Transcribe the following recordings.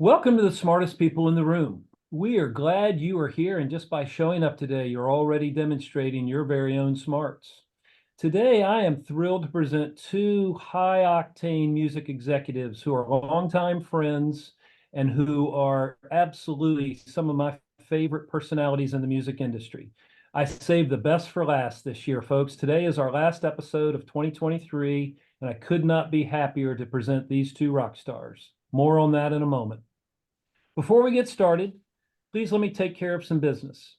Welcome to the smartest people in the room. We are glad you are here, and just by showing up today, you're already demonstrating your very own smarts. Today, I am thrilled to present two high-octane music executives who are longtime friends and who are absolutely some of my favorite personalities in the music industry. I saved the best for last this year, folks. Today is our last episode of 2023, and I could not be happier to present these two rock stars. More on that in a moment. Before we get started, please let me take care of some business.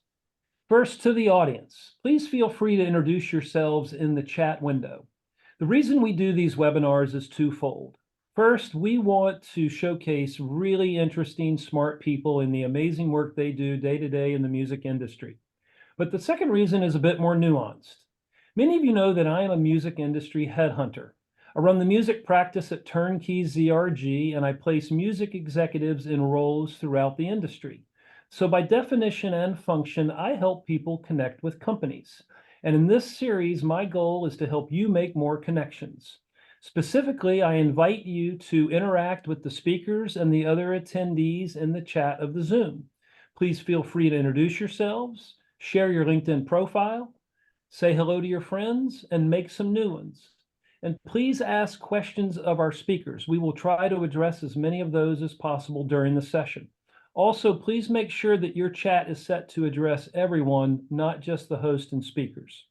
First, to the audience, please feel free to introduce yourselves in the chat window. The reason we do these webinars is twofold. First, we want to showcase really interesting, smart people in the amazing work they do day to day in the music industry. But the second reason is a bit more nuanced. Many of you know that I am a music industry headhunter. I run the music practice at Turnkey ZRG, and I place music executives in roles throughout the industry. So by definition and function, I help people connect with companies. And in this series, my goal is to help you make more connections. Specifically, I invite you to interact with the speakers and the other attendees in the chat of the Zoom. Please feel free to introduce yourselves, share your LinkedIn profile, say hello to your friends, and make some new ones. And please ask questions of our speakers. We will try to address as many of those as possible during the session. Also, please make sure that your chat is set to address everyone, not just the host and speakers.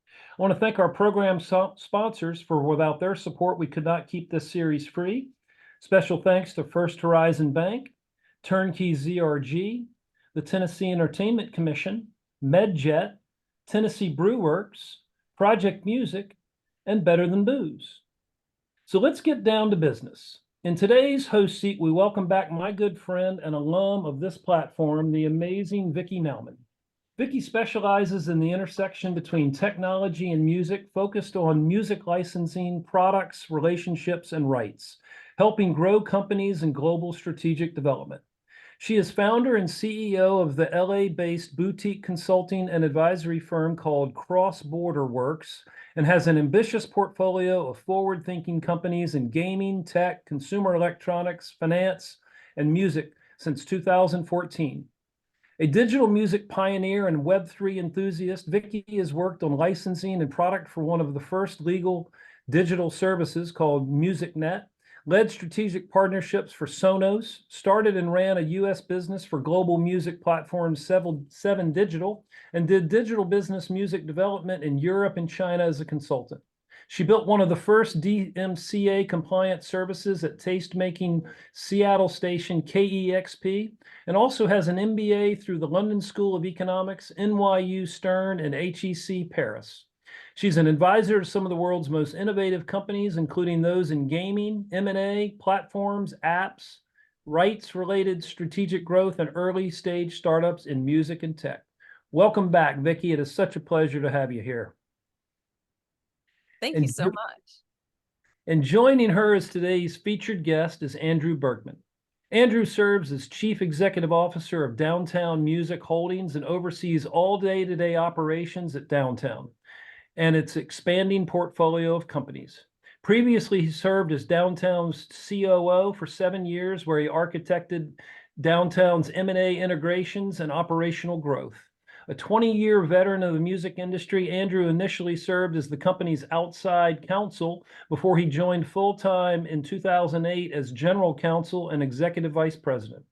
I want to thank our program sponsors, for without their support, we could not keep this series free. Special thanks to First Horizon Bank, Turnkey ZRG, the Tennessee Entertainment Commission, MedJet, Tennessee Brew Works, Project Music, and Better Than Booze. So let's get down to business. In today's host seat, we welcome back my good friend and alum of this platform, the amazing Vickie Nauman. Vickie specializes in the intersection between technology and music, focused on music licensing, products, relationships, and rights, helping grow companies and global strategic development. She is founder and CEO of the LA-based boutique consulting and advisory firm called Cross Border Works, and has an ambitious portfolio of forward-thinking companies in gaming, tech, consumer electronics, finance, and music since 2014. A digital music pioneer and Web3 enthusiast, Vickie has worked on licensing and product for one of the first legal digital services called MusicNet, led strategic partnerships for Sonos, started and ran a U.S. business for global music platform 7 Digital, and did digital business music development in Europe and China as a consultant. She built one of the first DMCA compliant services at tastemaking Seattle station KEXP, and also has an MBA through the London School of Economics, NYU Stern, and HEC Paris. She's an advisor to some of the world's most innovative companies, including those in gaming, M&A, platforms, apps, rights-related strategic growth, and early-stage startups in music and tech. Welcome back, Vickie. It is such a pleasure to have you here. Thank you so much. And joining her as today's featured guest is Andrew Bergman. Andrew serves as Chief Executive Officer of Downtown Music Holdings and oversees all day-to-day operations at Downtown and its expanding portfolio of companies. Previously, he served as Downtown's COO for 7 years, where he architected Downtown's M&A integrations and operational growth. A 20-year veteran of the music industry, Andrew initially served as the company's outside counsel before he joined full-time in 2008 as general counsel and executive vice president.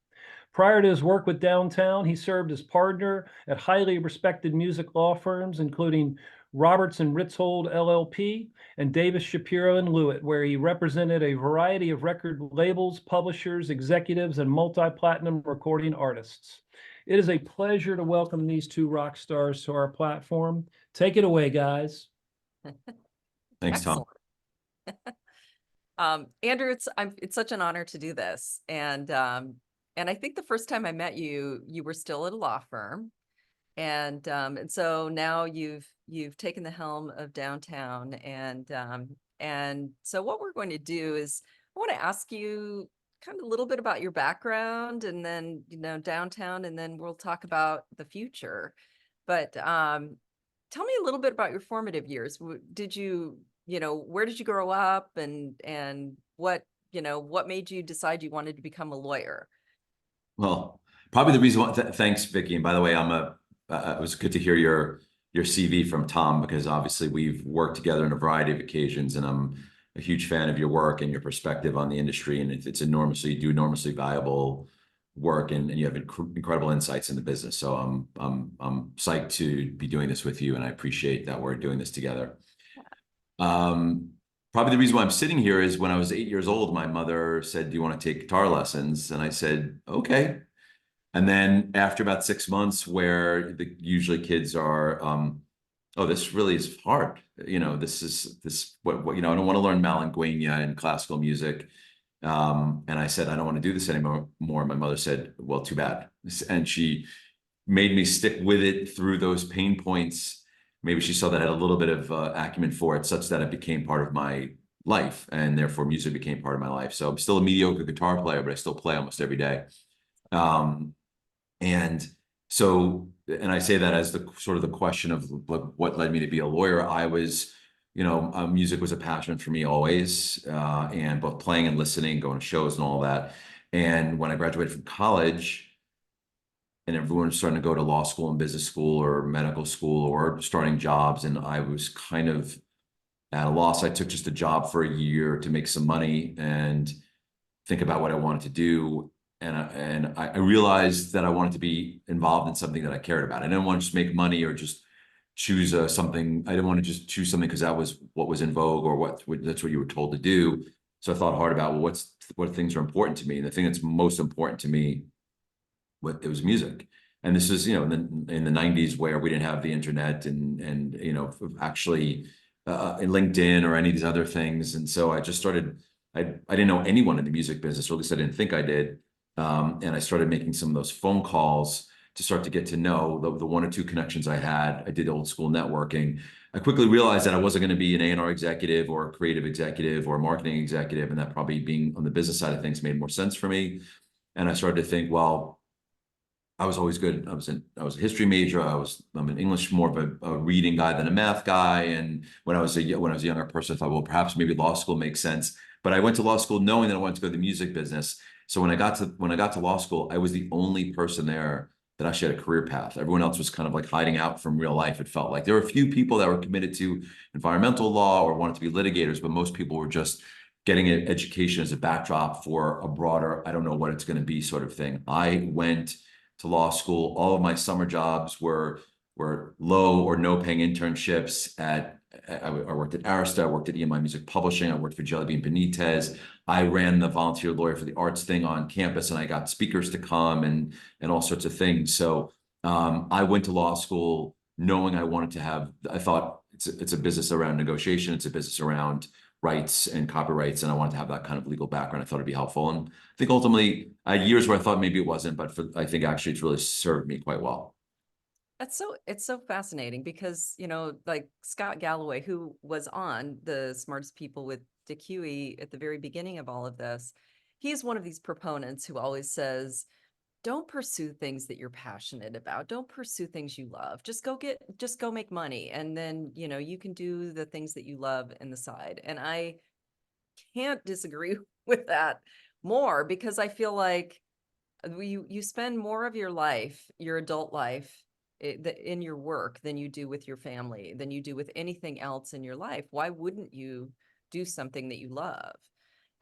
Prior to his work with Downtown, he served as partner at highly respected music law firms, including Roberts and Ritzold LLP and Davis Shapiro and Lewitt, where he represented a variety of record labels, publishers, executives, and multi-platinum recording artists. It is a pleasure to welcome these two rock stars to our platform. Take it away, guys. Thanks, Tom. Andrew, it's such an honor to do this, and I think the first time I met you, you were still at a law firm, and so now you've taken the helm of Downtown, and so what we're going to do is I want to ask you kind of a little bit about your background, and then Downtown, and then we'll talk about the future. But tell me a little bit about your formative years. Did you where did you grow up, and what what made you decide you wanted to become a lawyer? Well, probably the reason why, thanks, Vickie. And by the way, it was good to hear your CV from Tom, because obviously we've worked together on a variety of occasions, and I'm a huge fan of your work and your perspective on the industry. And it's you do enormously valuable work, and you have incredible insights in the business. So I'm psyched to be doing this with you, and I appreciate that we're doing this together. Probably the reason why I'm sitting here is when I was 8 years old, my mother said, "Do you want to take guitar lessons?" And I said, "Okay." And then after about 6 months, where usually kids are, "Oh, this really is hard. What I don't want to learn Malinguenia and classical music." And I said, "I don't want to do this anymore." My mother said, "Well, too bad." And she made me stick with it through those pain points. Maybe she saw that I had a little bit of acumen for it, such that it became part of my life, and therefore music became part of my life. So I'm still a mediocre guitar player, but I still play almost every day. And and I say that as the sort of the question of what led me to be a lawyer. Music was a passion for me always, and both playing and listening, going to shows and all that. And when I graduated from college, and everyone was starting to go to law school and business school or medical school or starting jobs, and I was kind of at a loss. I took just a job for a year to make some money and think about what I wanted to do. And I realized that I wanted to be involved in something that I cared about. I didn't want to just make money or just choose something. I didn't want to just choose something because that was what was in vogue, or that's what you were told to do. So I thought hard about, well, what things are important to me. And the thing that's most important to me, it was music. And this is, in the 90s, where we didn't have the internet and actually in LinkedIn or any of these other things. And so I just started, I didn't know anyone in the music business, or at least I didn't think I did. And I started making some of those phone calls to start to get to know the one or two connections I had. I did old school networking. I quickly realized that I wasn't going to be an A&R executive or a creative executive or a marketing executive, and that probably being on the business side of things made more sense for me. And I started to think, well, I was always good. I was a history major. I'm an English, more of a reading guy than a math guy. And when I was a younger person, I thought, well, perhaps maybe law school makes sense. But I went to law school knowing that I wanted to go to the music business. So when I got to law school, I was the only person there that actually had a career path. Everyone else was kind of like hiding out from real life. It felt like there were a few people that were committed to environmental law or wanted to be litigators, but most people were just getting an education as a backdrop for a broader, I don't know what it's going to be sort of thing. I went to law school. All of my summer jobs were low or no paying internships I worked at Arista, I worked at EMI Music Publishing, I worked for Jelly Bean Benitez. I ran the volunteer lawyer for the arts thing on campus, and I got speakers to come and all sorts of things. So I went to law school knowing I thought it's a business around negotiation, it's a business around rights and copyrights, and I wanted to have that kind of legal background. I thought it'd be helpful. And I think ultimately I had years where I thought maybe it wasn't, but I think actually it's really served me quite well. It's so fascinating because, like Scott Galloway, who was on The Smartest People with Dick Huey at the very beginning of all of this, he's one of these proponents who always says, don't pursue things that you're passionate about. Don't pursue things you love. Just go make money. And then, you can do the things that you love in the side. And I can't disagree with that more, because I feel like you spend more of your life, your adult life, in your work than you do with your family, than you do with anything else in your life. Why wouldn't you do something that you love?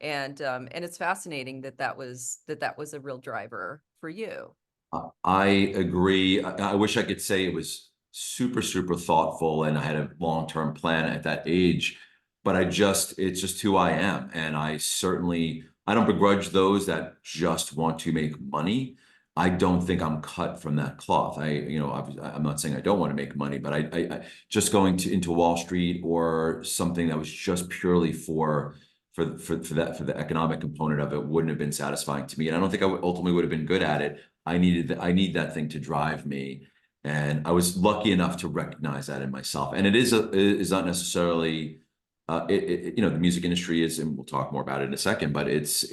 And it's fascinating that was a real driver for you. I agree. I wish I could say it was super, super thoughtful and I had a long-term plan at that age, but it's just who I am. And I don't begrudge those that just want to make money. I don't think I'm cut from that cloth. I'm not saying I don't want to make money, but I just going into Wall Street or something that was just purely for the economic component of it wouldn't have been satisfying to me. And I don't think I ultimately would have been good at it. I need that thing to drive me. And I was lucky enough to recognize that in myself. And it is not necessarily, the music industry is, and we'll talk more about it in a second, but it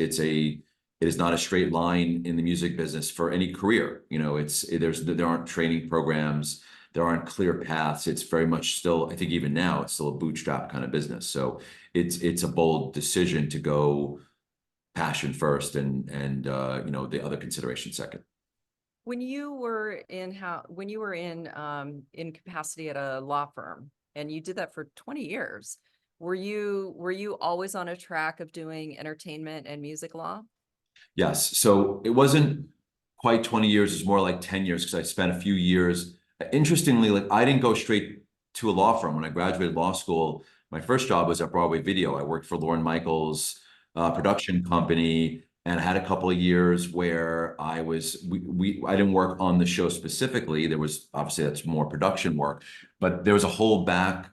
is not a straight line in the music business for any career. There aren't training programs, there aren't clear paths. It's very much still, I think even now, it's still a bootstrap kind of business. So it's a bold decision to go passion first and you know, the other consideration second. When you were in capacity at a law firm, and you did that for 20 years, were you always on a track of doing entertainment and music law? Yes. So it wasn't quite 20 years. It's more like 10 years because I spent a few years. Interestingly, like I didn't go straight to a law firm. When I graduated law school, my first job was at Broadway Video. I worked for Lorne Michaels' production company, and I had a couple of years where I didn't work on the show specifically. There was obviously that's more production work, but there was a whole I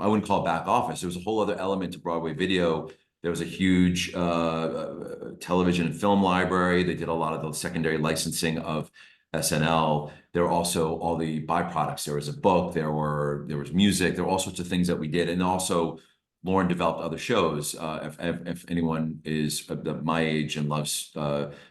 wouldn't call it back office. There was a whole other element to Broadway Video. There was a huge television and film library. They did a lot of the secondary licensing of SNL. There were also all the byproducts. There was a book. There was music. There were all sorts of things that we did, and also Lauren developed other shows. If anyone is my age and loves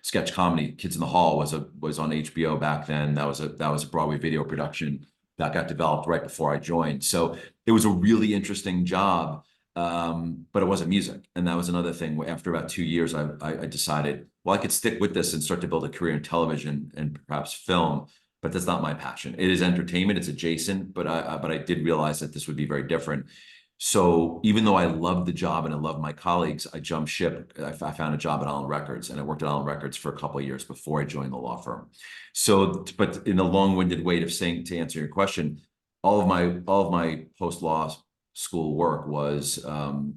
sketch comedy, Kids in the Hall was on HBO back then. That was a Broadway Video production that got developed right before I joined. So it was a really interesting job. But it wasn't music. And that was another thing. After about 2 years, I decided, well, I could stick with this and start to build a career in television and perhaps film, but that's not my passion. It is entertainment, it's adjacent, but I did realize that this would be very different. So even though I loved the job and I loved my colleagues, I jumped ship. I found a job at Allen Records, and I worked at Allen Records for a couple of years before I joined the law firm. So, but in a long-winded way of saying, to answer your question, all of my post-law school work was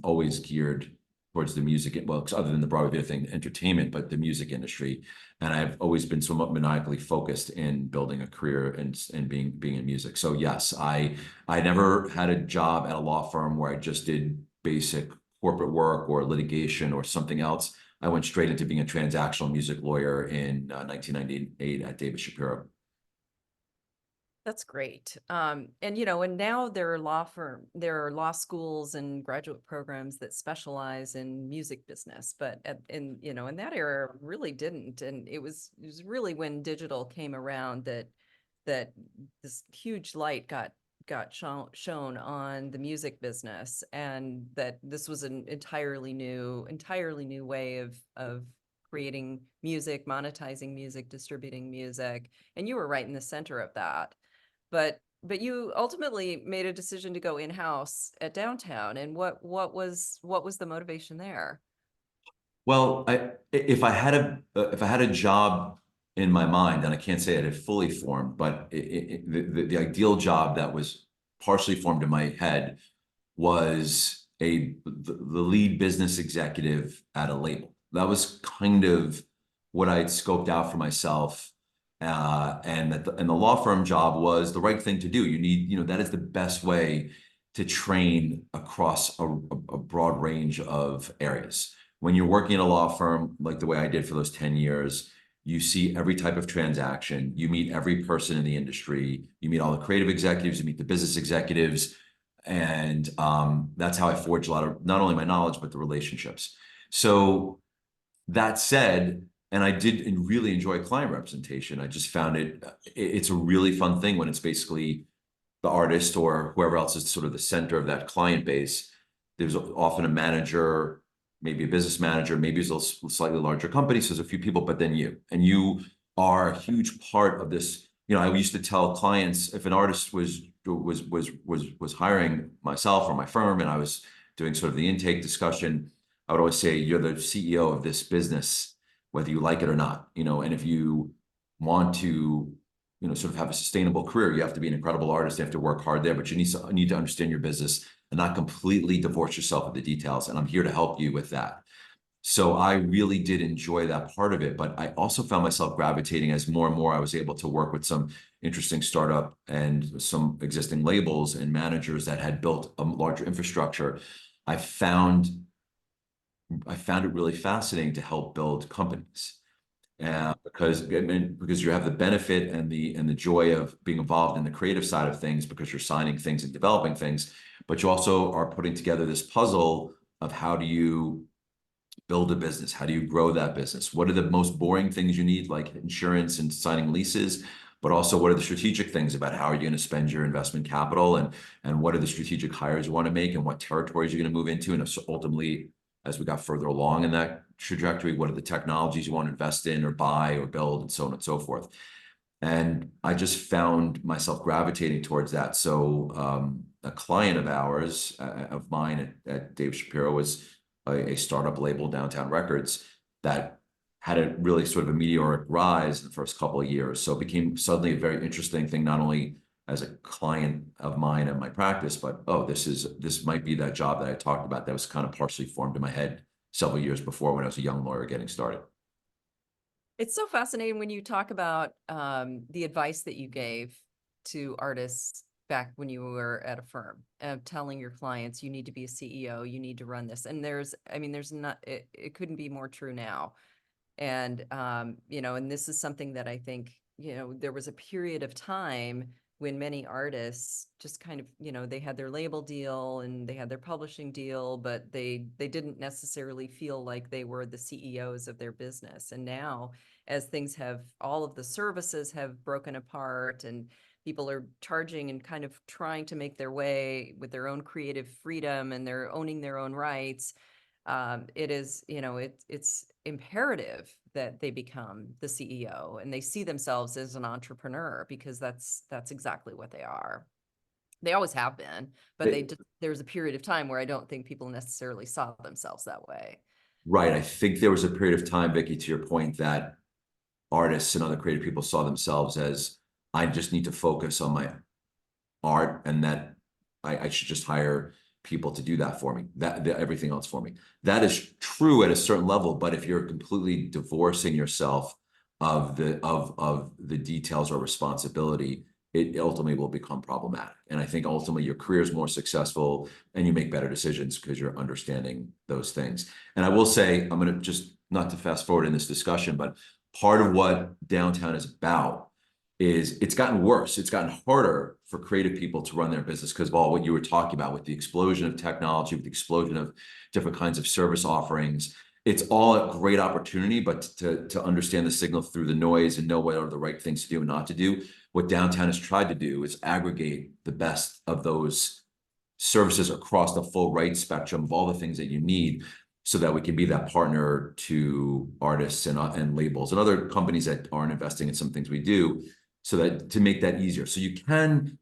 always geared towards the music, well, other than the Broadway Video thing, entertainment, but the music industry. And I've always been somewhat maniacally focused in building a career and being in music. So yes, I never had a job at a law firm where I just did basic corporate work or litigation or something else. I went straight into being a transactional music lawyer in 1998 at David Shapiro. That's great. And now there are law schools and graduate programs that specialize in music business, but in that era really didn't. And it was really when digital came around that this huge light got shown on the music business, and that this was an entirely new way of creating music, monetizing music, distributing music. And you were right in the center of that. But you ultimately made a decision to go in-house at Downtown. And what was the motivation there? Well, if I had a job in my mind, and I can't say it had fully formed, but the ideal job that was partially formed in my head was the lead business executive at a label. That was kind of what I had scoped out for myself. And the law firm job was the right thing to do. You need, that is the best way to train across a broad range of areas. When you're working at a law firm, like the way I did for those 10 years, you see every type of transaction, you meet every person in the industry, you meet all the creative executives, you meet the business executives. And that's how I forged a lot of not only my knowledge, but the relationships. So that said, and I did really enjoy client representation. I just found it's a really fun thing when it's basically the artist or whoever else is sort of the center of that client base. There's often a manager, maybe a business manager, maybe it's a slightly larger company, so there's a few people, but then you are a huge part of this. I used to tell clients, if an artist was hiring myself or my firm, and I was doing sort of the intake discussion, I would always say, you're the CEO of this business, whether you like it or not, and if you want to, sort of have a sustainable career, you have to be an incredible artist. You have to work hard there, but you need to understand your business and not completely divorce yourself of the details. And I'm here to help you with that. So I really did enjoy that part of it, but I also found myself gravitating as more and more I was able to work with some interesting startup and some existing labels and managers that had built a larger infrastructure. I found it really fascinating to help build companies, because you have the benefit and the joy of being involved in the creative side of things because you're signing things and developing things, but you also are putting together this puzzle of how do you build a business? How do you grow that business? What are the most boring things you need, like insurance and signing leases? But also, what are the strategic things about how are you going to spend your investment capital, and what are the strategic hires you want to make, and what territories you're going to move into, and ultimately as we got further along in that trajectory. What are the technologies you want to invest in or buy or build, and so on and so forth. And I just found myself gravitating towards that. So a client of ours, of mine at Dave Shapiro, was a startup label, Downtown Records, that had a really sort of a meteoric rise in the first couple of years. So it became suddenly a very interesting thing, not only as a client of mine at my practice, but oh, this might be that job that I talked about that was kind of partially formed in my head several years before, when I was a young lawyer getting started. It's so fascinating when you talk about the advice that you gave to artists back when you were at a firm, telling your clients, you need to be a CEO, you need to run this. And I mean, there's not, it couldn't be more true now. And, you know, and this is something that I think, you know, there was a period of time when many artists just kind of, you know, they had their label deal and they had their publishing deal, but they didn't necessarily feel like they were the CEOs of their business. And now, as things have, all of the services have broken apart and people are charging and kind of trying to make their way with their own creative freedom and they're owning their own rights, it is, you know, it's imperative that they become the CEO and they see themselves as an entrepreneur, because that's exactly what they are. They always have been, but there's a period of time where I don't think people necessarily saw themselves that way. Right. I think there was a period of time, Vickie, to your point, that artists and other creative people saw themselves as, I just need to focus on my art, and that I should just hire people to do that for me, everything else for me. That is true at a certain level, but if you're completely divorcing yourself of the details or responsibility, it ultimately will become problematic. And I think ultimately your career is more successful and you make better decisions because you're understanding those things. And I will say, I'm going to just, not to fast forward in this discussion, but part of what Downtown is about is it's gotten worse. It's gotten harder for creative people to run their business because of all what you were talking about, with the explosion of technology, with the explosion of different kinds of service offerings. It's all a great opportunity, but to understand the signal through the noise and know what are the right things to do and not to do, what Downtown has tried to do is aggregate the best of those services across the full rights spectrum of all the things that you need, so that we can be that partner to artists and labels and other companies that aren't investing in some things we do, so that to make that easier. So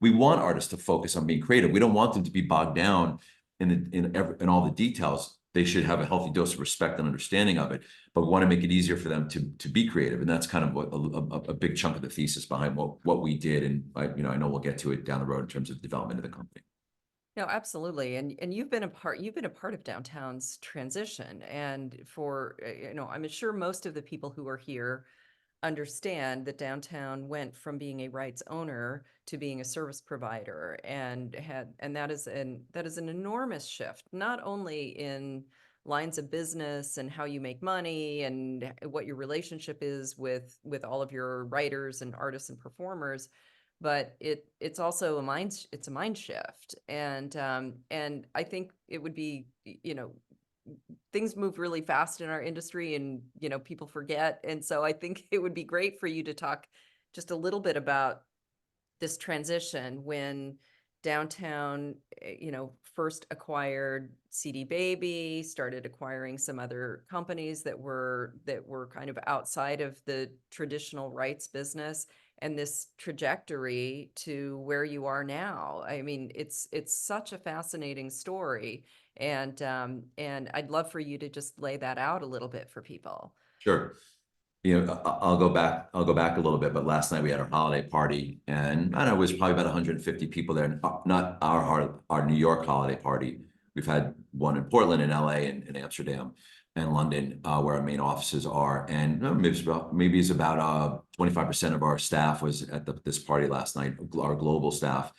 we want artists to focus on being creative. We don't want them to be bogged down in all the details. They should have a healthy dose of respect and understanding of it, but we want to make it easier for them to be creative. And that's kind of what a big chunk of the thesis behind what we did. And I know we'll get to it down the road in terms of the development of the company. No, absolutely. And you've been a part of Downtown's transition. And for, you know, I'm sure most of the people who are here understand that Downtown went from being a rights owner to being a service provider, and that is an enormous shift, not only in lines of business and how you make money and what your relationship is with all of your writers and artists and performers, but it's also a mind shift. And I think it would be, you know, things move really fast in our industry and, you know, people forget. And so I think it would be great for you to talk just a little bit about this transition when Downtown, you know, first acquired CD Baby, started acquiring some other companies that were kind of outside of the traditional rights business, and this trajectory to where you are now. I mean, it's such a fascinating story. And I'd love for you to just lay that out a little bit for people. Sure. I'll go back a little bit, but last night we had our holiday party, and I don't know, it was probably about 150 people there. Not our New York holiday party. We've had one in Portland and LA and Amsterdam and London, where our main offices are. And maybe it's about 25% of our staff was at this party last night, our global staff,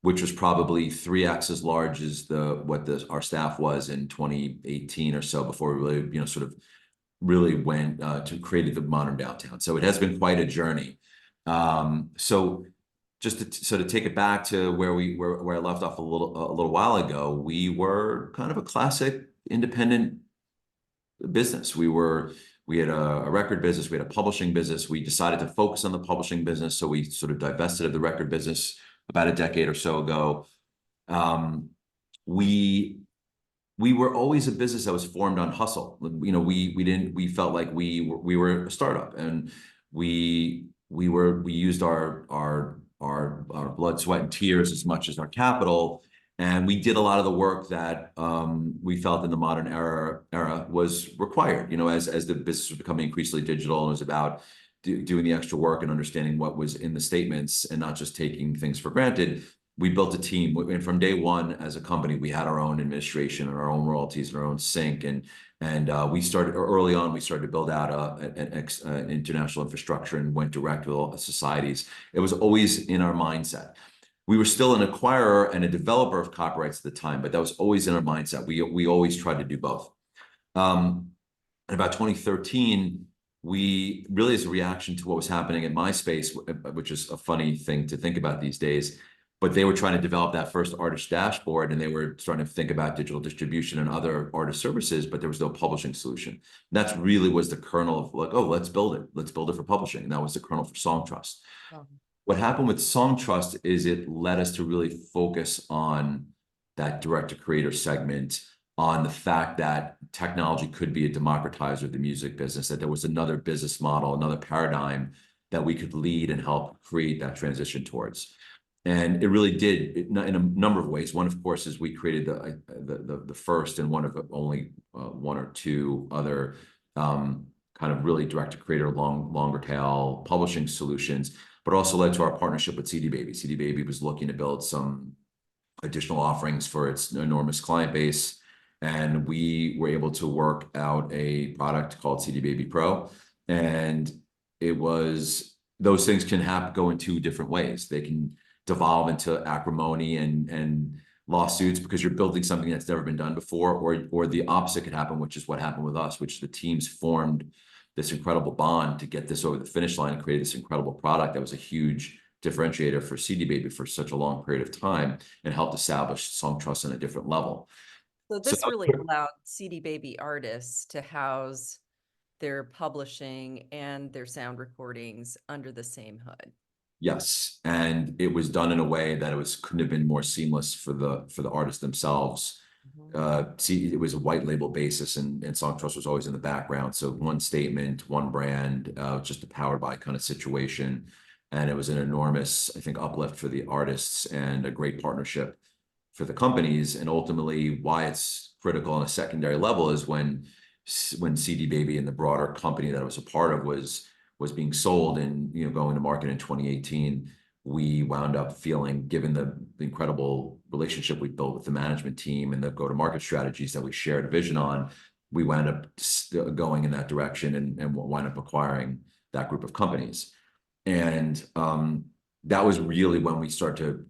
which was probably 3x as large as our staff was in 2018 or so, before we really, sort of really went to created the modern Downtown. So it has been quite a journey. So just to take it back to where I left off a little while ago, we were kind of a classic independent business. We had a record business, we had a publishing business. We decided to focus on the publishing business, so we sort of divested of the record business about a decade or so ago. We we were always a business that was formed on hustle. You know, we felt like we were a startup, and we used our blood, sweat, and tears as much as our capital. And we did a lot of the work that we felt in the modern era was required, you know, as the business was becoming increasingly digital, and it was about doing the extra work and understanding what was in the statements and not just taking things for granted. We built a team, and from day one as a company, we had our own administration and our own royalties and our own sync, and we started early on. We started to build out an international infrastructure and went direct with all the societies. It was always in our mindset. We were still an acquirer and a developer of copyrights at the time, but that was always in our mindset. We always tried to do both. In about 2013, we really, as a reaction to what was happening at MySpace, which is a funny thing to think about these days, but they were trying to develop that first artist dashboard, and they were starting to think about digital distribution and other artist services, but there was no publishing solution. And that's really was the kernel of like, oh, let's build it. Let's build it for publishing. And that was the kernel for Song Trust. Oh. What happened with Song Trust is it led us to really focus on that direct-to-creator segment, on the fact that technology could be a democratizer of the music business, that there was another business model, another paradigm that we could lead and help create that transition towards. And it really did in a number of ways. One, of course, is we created the first and one of only one or two other kind of really direct-to-creator longer tail publishing solutions, but also led to our partnership with CD Baby. CD Baby was looking to build some additional offerings for its enormous client base, and we were able to work out a product called CD Baby Pro. And it was, those things can go in two different ways. They can devolve into acrimony and lawsuits because you're building something that's never been done before, or the opposite could happen, which is what happened with us, which the teams formed this incredible bond to get this over the finish line and create this incredible product that was a huge differentiator for CD Baby for such a long period of time, and helped establish Song Trust on a different level. So this really allowed CD Baby artists to house their publishing and their sound recordings under the same hood. Yes, and it was done in a way that couldn't have been more seamless for the artists themselves. See, it was a white label basis, and Song Trust was always in the background. So one statement, one brand, just a powered by kind of situation. And it was an enormous, I think, uplift for the artists and a great partnership for the companies. And ultimately, why it's critical on a secondary level is when CD Baby and the broader company that I was a part of was being sold and, you know, going to market in 2018, we wound up feeling, given the incredible relationship we built with the management team and the go-to-market strategies that we shared a vision on, we wound up going in that direction and wound up acquiring that group of companies. And that was really when we started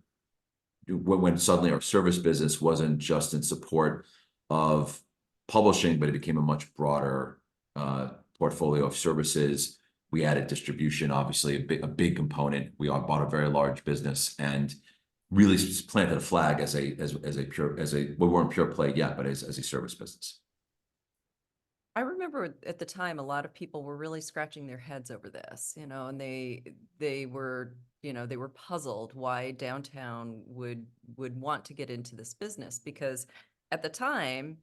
to, when suddenly our service business wasn't just in support of publishing, but it became a much broader portfolio of services. We added distribution, obviously a big component. We all bought a very large business and really planted a flag as we weren't pure play yet, but as a service business. I remember at the time, a lot of people were really scratching their heads over this, you know, and they were, you know, they were puzzled why Downtown would want to get into this business, because at the time,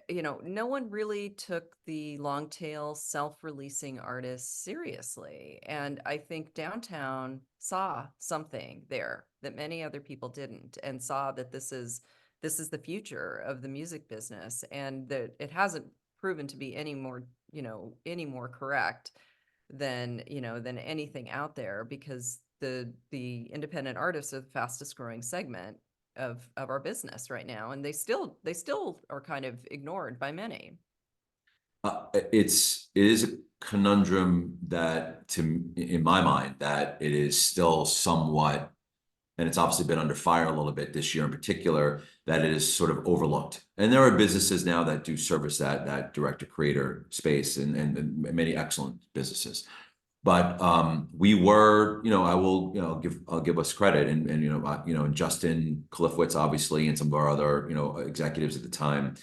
you know, no one really took the long tail self-releasing artists seriously. And I think Downtown saw something there that many other people didn't, and saw that this is the future of the music business, and that it hasn't proven to be any more correct than, you know, than anything out there, because the independent artists are the fastest growing segment of our business right now, and they still are kind of ignored by many. It is a conundrum that, in my mind, that it is still somewhat, and it's obviously been under fire a little bit this year in particular, that it is sort of overlooked. And there are businesses now that do service that direct to creator space, and many excellent businesses. But we were, you know, I'll give us credit, and and Justin Cliffwitz, obviously, and some of our other, you know, executives at the time,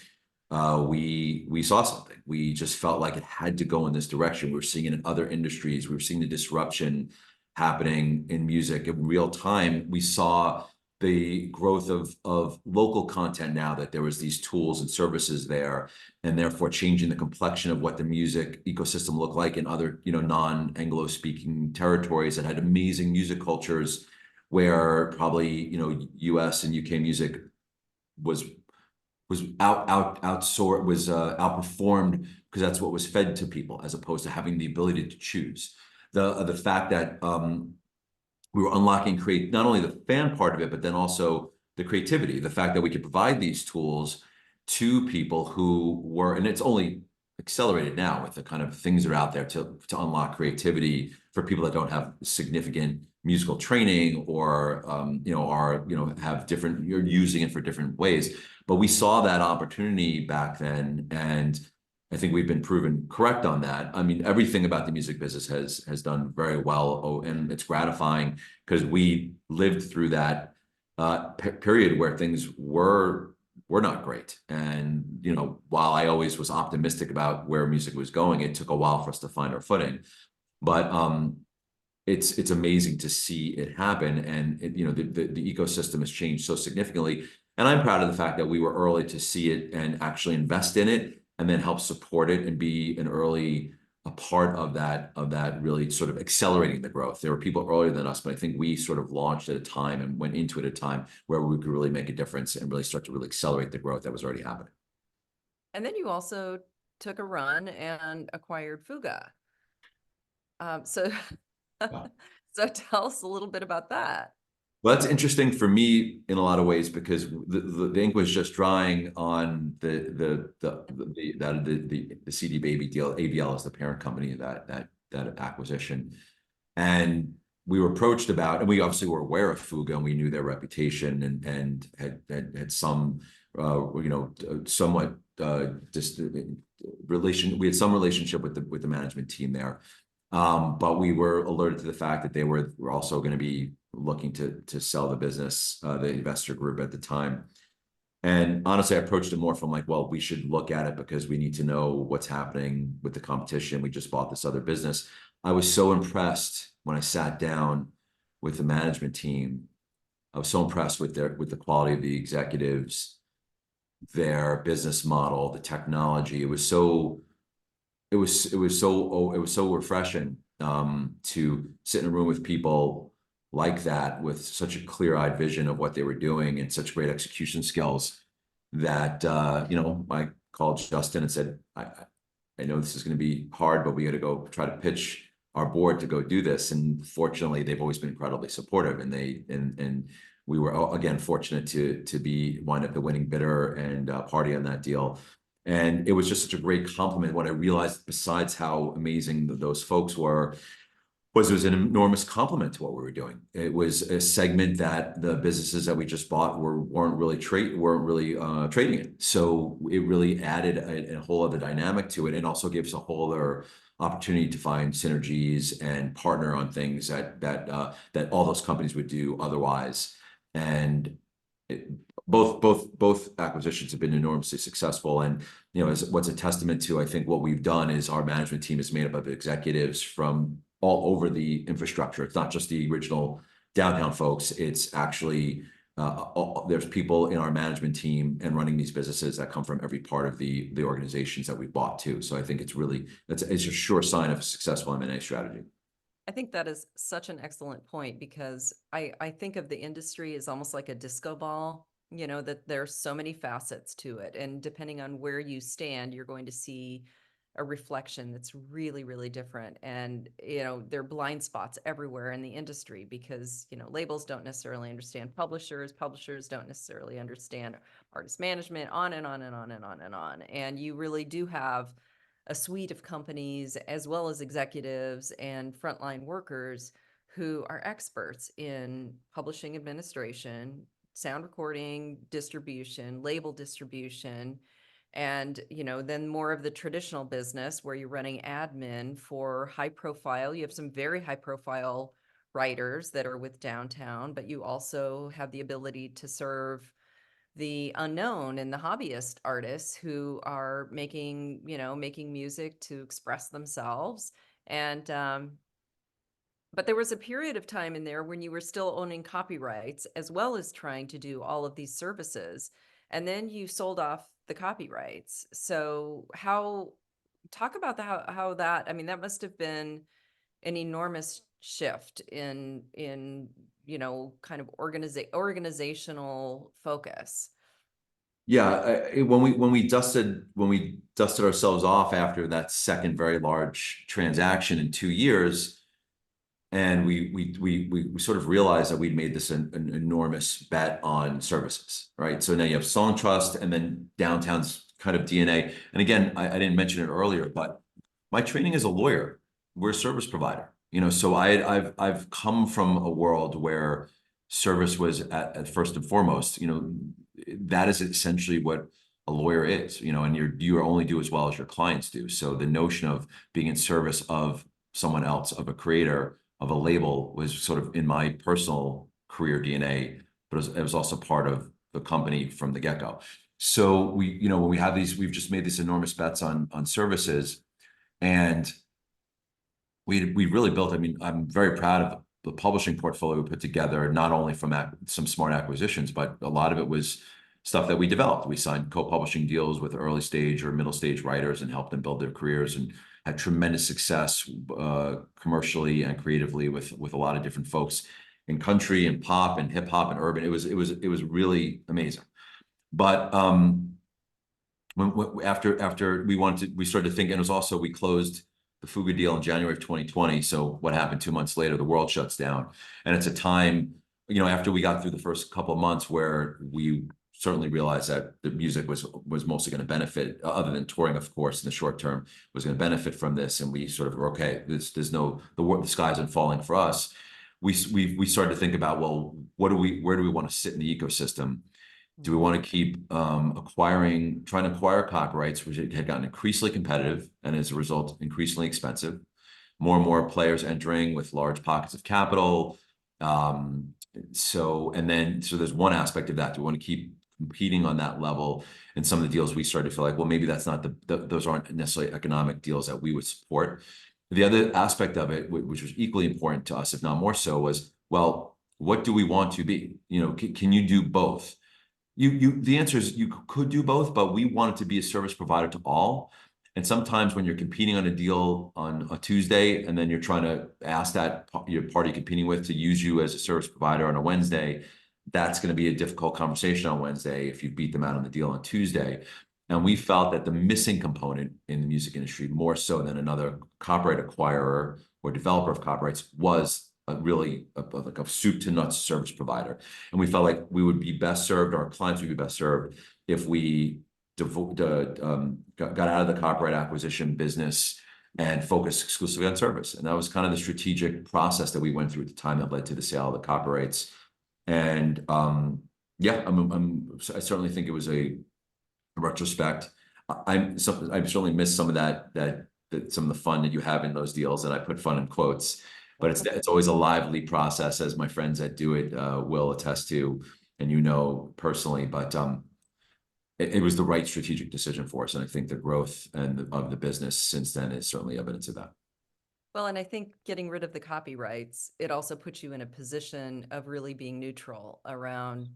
we saw something. We just felt like it had to go in this direction. We were seeing it in other industries. We were seeing the disruption happening in music in real time. We saw the growth of local content now that there was these tools and services there, and therefore changing the complexion of what the music ecosystem looked like in other, non-Anglo speaking territories that had amazing music cultures where probably, US and UK music was outperformed because that's what was fed to people as opposed to having the ability to choose. The fact that we were unlocking not only the fan part of it, but then also the creativity, the fact that we could provide these tools to people who were, and it's only accelerated now with the kind of things that are out there to unlock creativity for people that don't have significant musical training or have different, you're using it for different ways. But we saw that opportunity back then, and I think we've been proven correct on that. I mean, everything about the music business has done very well, and it's gratifying because we lived through that period where things were not great. And while I always was optimistic about where music was going, it took a while for us to find our footing. But it's amazing to see it happen, and the ecosystem has changed so significantly. And I'm proud of the fact that we were early to see it and actually invest in it, and then help support it and be a part of that really sort of accelerating the growth. There were people earlier than us, but I think we sort of launched at a time and went into it at a time where we could really make a difference and really start to really accelerate the growth that was already happening. And then you also took a run and acquired Fuga. So, Wow. so tell us a little bit about that. Well, that's interesting for me in a lot of ways because the ink was just drying on the CD Baby deal. ABL is the parent company of that acquisition, and we were approached about, and we obviously were aware of Fuga, and we knew their reputation and had some somewhat just relation. We had some relationship with the management team there. But we were alerted to the fact that they were also going to be looking to sell the business, the investor group at the time. And honestly, I approached it more from like, well, we should look at it because we need to know what's happening with the competition. We just bought this other business. I was so impressed when I sat down with the management team. I was so impressed with the quality of the executives, their business model, the technology. It was so refreshing to sit in a room with people like that with such a clear-eyed vision of what they were doing and such great execution skills that I called Justin and said, I know this is going to be hard, but we got to go try to pitch our board to go do this. And fortunately, they've always been incredibly supportive, and we were again fortunate to wind up the winning bidder and party on that deal. And it was just such a great compliment. What I realized, besides how amazing those folks were, was it was an enormous compliment to what we were doing. It was a segment that the businesses that we just bought weren't really trading in. So it really added a whole other dynamic to it, and also gave us a whole other opportunity to find synergies and partner on things that all those companies would do otherwise. And both acquisitions have been enormously successful. And what's a testament to, I think, what we've done is our management team is made up of executives from all over the infrastructure. It's not just the original downtown folks. It's actually there's people in our management team and running these businesses that come from every part of the organizations that we bought too. So I think it's a sure sign of a successful M&A strategy. I think that is such an excellent point because I think of the industry as almost like a disco ball, that there's so many facets to it. And depending on where you stand, you're going to see a reflection that's really, really different. And, there are blind spots everywhere in the industry because, labels don't necessarily understand publishers don't necessarily understand artist management, on and on and on and on and on. And you really do have a suite of companies as well as executives and frontline workers who are experts in publishing administration, sound recording, distribution, label distribution, and then more of the traditional business where you're running admin for high profile. You have some very high profile writers that are with Downtown, but you also have the ability to serve the unknown and the hobbyist artists who are making music to express themselves. And But there was a period of time in there when you were still owning copyrights as well as trying to do all of these services. And then you sold off the copyrights. So talk about how that, I mean, that must have been an enormous shift in, kind of organizational focus. Yeah, when we dusted ourselves off after that second very large transaction in 2 years, and we sort of realized that we'd made this an enormous bet on services, right? So now you have Song Trust and then Downtown's kind of DNA. And again, I didn't mention it earlier, but my training as a lawyer, we're a service provider, so I've come from a world where service was at first and foremost, that is essentially what a lawyer is, and you only do as well as your clients do. So the notion of being in service of someone else, of a creator, of a label was sort of in my personal career DNA, but it was also part of the company from the get-go. So when we have we've just made these enormous bets on services, and we really built. I mean, I'm very proud of the publishing portfolio we put together, not only from some smart acquisitions, but a lot of it was stuff that we developed. We signed co-publishing deals with early stage or middle stage writers and helped them build their careers, and had tremendous success commercially and creatively with a lot of different folks in country and pop and hip hop and urban. It was really amazing. But after we started to think, and it was also, we closed the Fuga deal in January of 2020. So what happened 2 months later? The world shuts down, and it's a time, after we got through the first couple of months where we certainly realized that the music was mostly going to benefit, other than touring, of course, in the short term, was going to benefit from this. And we sort of were, okay, the sky isn't falling for us. We started to think about, well, where do we want to sit in the ecosystem? Do we want to keep trying to acquire copyrights, which had gotten increasingly competitive and as a result, increasingly expensive, more and more players entering with large pockets of capital. So there's one aspect of that. Do we want to keep competing on that level? And some of the deals we started to feel like, well, maybe that's not those aren't necessarily economic deals that we would support. The other aspect of it, which was equally important to us, if not more so, was, well, what do we want to be? Can you do both? The answer is you could do both, but we wanted to be a service provider to all. And sometimes when you're competing on a deal on a Tuesday, and then you're trying to ask your party competing with to use you as a service provider on a Wednesday, that's going to be a difficult conversation on Wednesday if you beat them out on the deal on Tuesday. And we felt that the missing component in the music industry, more so than another copyright acquirer or developer of copyrights, was like a soup to nuts service provider. And we felt like we would be best served, our clients would be best served, if we got out of the copyright acquisition business and focused exclusively on service. And that was kind of the strategic process that we went through at the time that led to the sale of the copyrights. And yeah, I certainly think it was in retrospect, I certainly miss some of that some of the fun that you have in those deals, and I put fun in quotes. But it's always a lively process, as my friends that do it will attest to, and personally. But it was the right strategic decision for us, and I think the growth of the business since then is certainly evidence of that. Well, and I think getting rid of the copyrights, it also puts you in a position of really being neutral around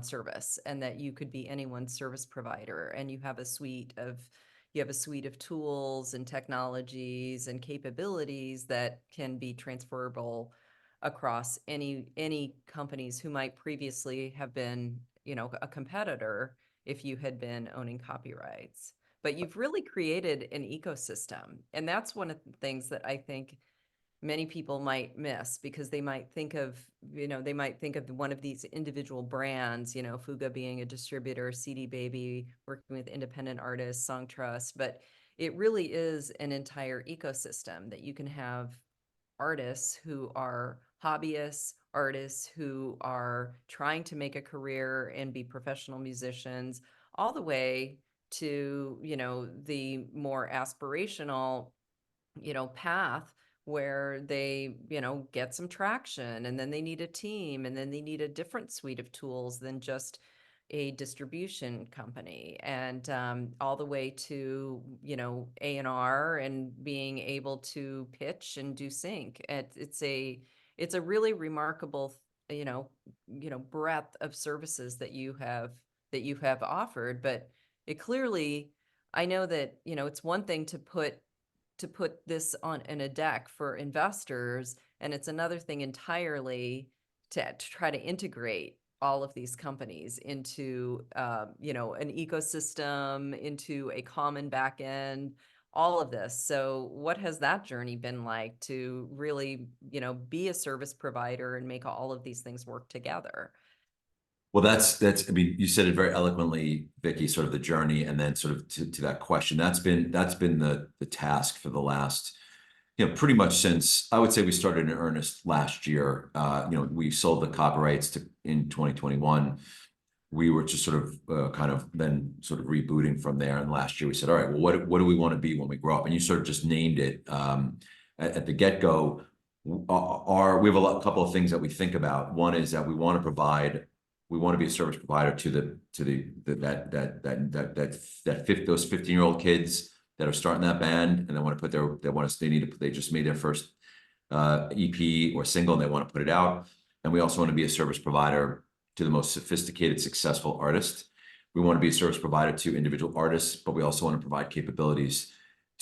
service, and that you could be anyone's service provider, and you have a suite of tools and technologies and capabilities that can be transferable across any companies who might previously have been, a competitor if you had been owning copyrights. But you've really created an ecosystem. And that's one of the things that I think many people might miss, because they might think of one of these individual brands, Fuga being a distributor, CD Baby working with independent artists, Song Trust, but it really is an entire ecosystem that you can have artists who are hobbyists, artists who are trying to make a career and be professional musicians, all the way to, the more aspirational, path where they, get some traction, and then they need a team, and then they need a different suite of tools than just, a distribution company, and all the way to, you know, A&R and being able to pitch and do sync. It's a really remarkable, breadth of services that you have offered. But it clearly, I know that, it's one thing to put this on in a deck for investors, and it's another thing entirely to try to integrate all of these companies into, an ecosystem, into a common back end, all of this. So what has that journey been like to really, be a service provider and make all of these things work together? Well, I mean, you said it very eloquently, Vickie, sort of the journey, and then sort of to that question. That's been the task for the last, pretty much since I would say we started in earnest last year. We sold the copyrights in 2021. We were just sort of kind of then sort of rebooting from there. And last year we said, all right, well, what do we want to be when we grow up? And you sort of just named it at the get-go. We have a couple of things that we think about. One is that we want to be a service provider to those 15-year-old kids that are starting that band, and they just made their first EP or single, and they want to put it out. And we also want to be a service provider to the most sophisticated, successful artists. We want to be a service provider to individual artists, but we also want to provide capabilities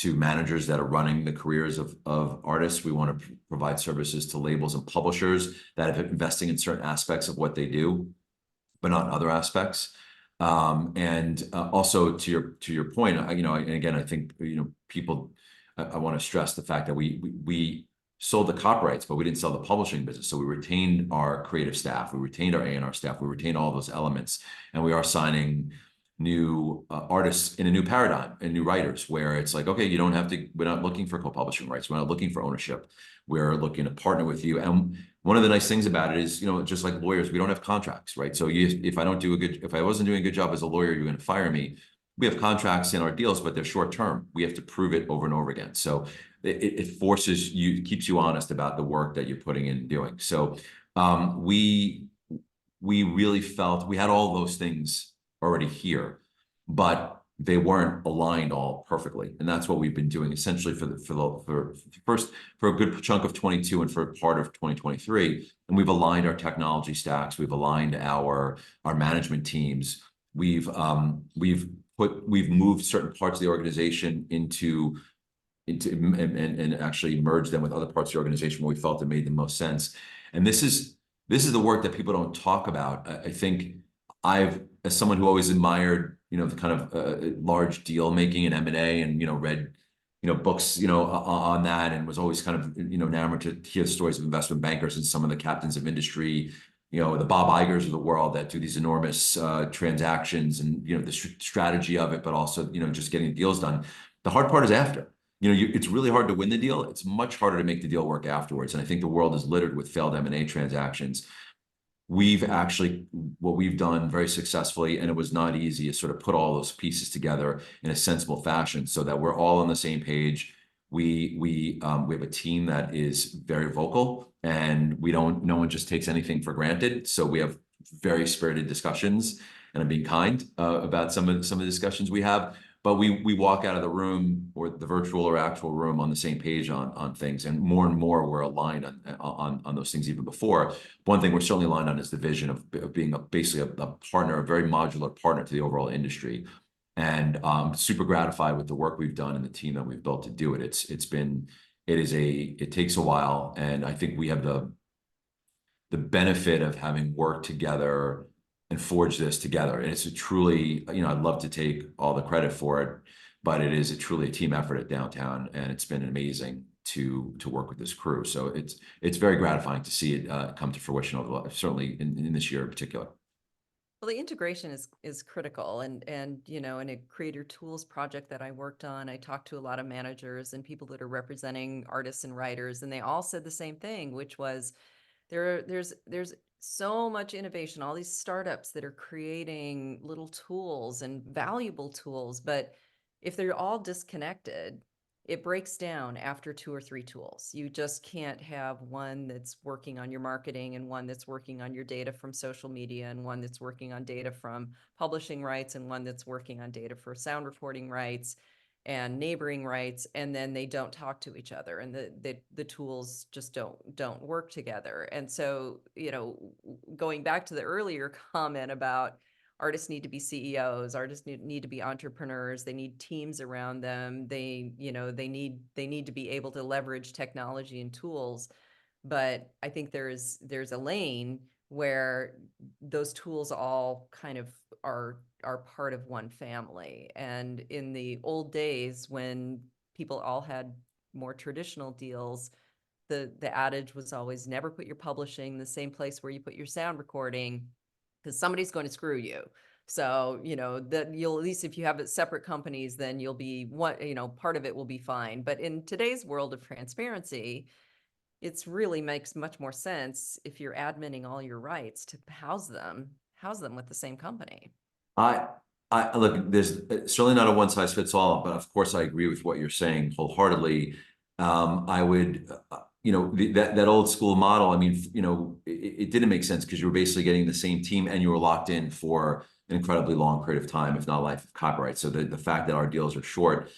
to managers that are running the careers of artists. We want to provide services to labels and publishers that are investing in certain aspects of what they do, but not other aspects. Also to your point, and again, I think, people, I want to stress the fact that we sold the copyrights, but we didn't sell the publishing business. So we retained our creative staff, we retained our A&R staff, we retained all those elements, and we are signing new artists in a new paradigm and new writers where it's like, okay, we're not looking for co-publishing rights. We're not looking for ownership. We're looking to partner with you. And one of the nice things about it is, just like lawyers, we don't have contracts, right? So if I wasn't doing a good job as a lawyer, you're going to fire me. We have contracts in our deals, but they're short term. We have to prove it over and over again. So it forces you, keeps you honest about the work that you're putting in and doing. So we really felt we had all those things already here, but they weren't aligned all perfectly. And that's what we've been doing essentially for a good chunk of 22 and for part of 2023. And we've aligned our technology stacks. We've aligned our management teams. We've moved certain parts of the organization into and actually merged them with other parts of the organization where we felt it made the most sense. And this is the work that people don't talk about. I think as someone who always admired, the kind of large deal making and M&A and, read, books, on that, and was always kind of, enamored to hear the stories of investment bankers and some of the captains of industry, the Bob Igers of the world that do these enormous transactions and, the strategy of it, but also, just getting deals done. The hard part is after. It's really hard to win the deal. It's much harder to make the deal work afterwards. And I think the world is littered with failed M&A transactions. What we've done very successfully, and it was not easy, is sort of put all those pieces together in a sensible fashion so that we're all on the same page. We have a team that is very vocal, and no one just takes anything for granted. So we have very spirited discussions, and I'm being kind about some of the discussions we have. But we walk out of the room, or the virtual or actual room, on the same page on things, and more we're aligned on those things even before. One thing we're certainly aligned on is the vision of being basically a partner, a very modular partner to the overall industry. And super gratified with the work we've done and the team that we've built to do it. It takes a while, and I think we have the benefit of having worked together and forge this together. And it's a truly, I'd love to take all the credit for it, but it is truly a team effort at Downtown, and it's been amazing to work with this crew. So it's very gratifying to see it come to fruition certainly in this year in particular. Well, the integration is critical, and in a creator tools project that I worked on, I talked to a lot of managers and people that are representing artists and writers, and they all said the same thing, which was there's so much innovation, all these startups that are creating little tools and valuable tools, but if they're all disconnected, it breaks down after 2 or 3 tools. You just can't have one that's working on your marketing and one that's working on your data from social media and one that's working on data from publishing rights and one that's working on data for sound recording rights and neighboring rights, and then they don't talk to each other, and the tools just don't work together. And so, going back to the earlier comment about artists need to be CEOs, artists need to be entrepreneurs, they need teams around them, they need to be able to leverage technology and tools. But I think there's a lane where those tools all kind of are part of one family. And in the old days, when people all had more traditional deals, the adage was always never put your publishing in the same place where you put your sound recording, because somebody's going to screw you. So, that you'll, at least if you have it separate companies, then you'll be one, part of it will be fine. But in today's world of transparency, it's really makes much more sense if you're adminning all your rights to house them with the same company. I, I look, there's certainly not a one size fits all, but of course I agree with what you're saying wholeheartedly. I would, that old school model, I mean, it didn't make sense because you were basically getting the same team and you were locked in for an incredibly long period of time, if not life of copyright. So the fact that our deals are short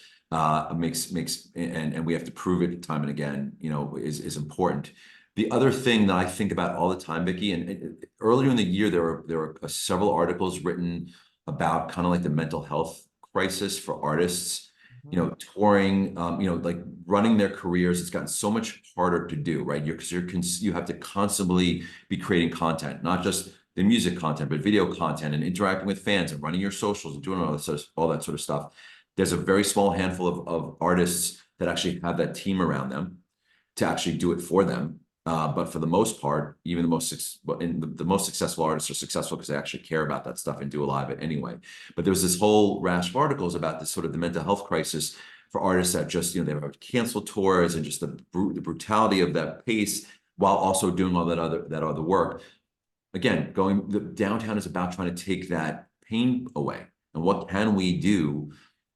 makes and we have to prove it time and again, is important. The other thing that I think about all the time, Vickie, and earlier in the year, there were several articles written about kind of like the mental health crisis for artists, touring, like running their careers. It's gotten so much harder to do, right? You have to constantly be creating content, not just the music content, but video content and interacting with fans and running your socials and doing all that sort of stuff. There's a very small handful of artists that actually have that team around them to actually do it for them. But for the most part, even the most successful artists are successful because they actually care about that stuff and do a lot of it anyway. But there was this whole rash of articles about this sort of the mental health crisis for artists that just, they have canceled tours and just the brutality of that pace while also doing all that other work. Again, the downtown is about trying to take that pain away. And what can we do?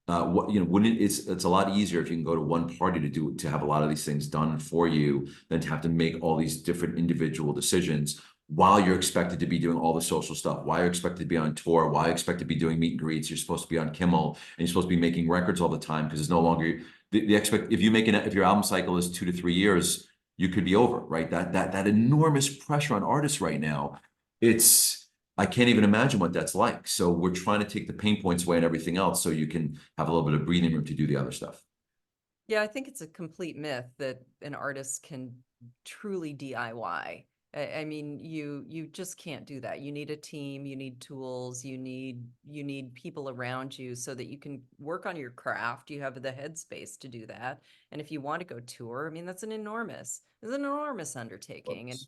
It's a lot easier if you can go to one party to have a lot of these things done for you than to have to make all these different individual decisions while you're expected to be doing all the social stuff, while you're expected to be on tour, while you're expected to be doing meet and greets, you're supposed to be on Kimmel, and you're supposed to be making records all the time because it's no longer if your album cycle is 2 to 3 years, you could be over, right? That enormous pressure on artists right now, I can't even imagine what that's like. So we're trying to take the pain points away and everything else so you can have a little bit of breathing room to do the other stuff. Yeah, I think it's a complete myth that an artist can truly DIY. I mean, you just can't do that. You need a team, you need tools, you need people around you so that you can work on your craft. You have the headspace to do that. And if you want to go tour, I mean, that's an enormous undertaking. And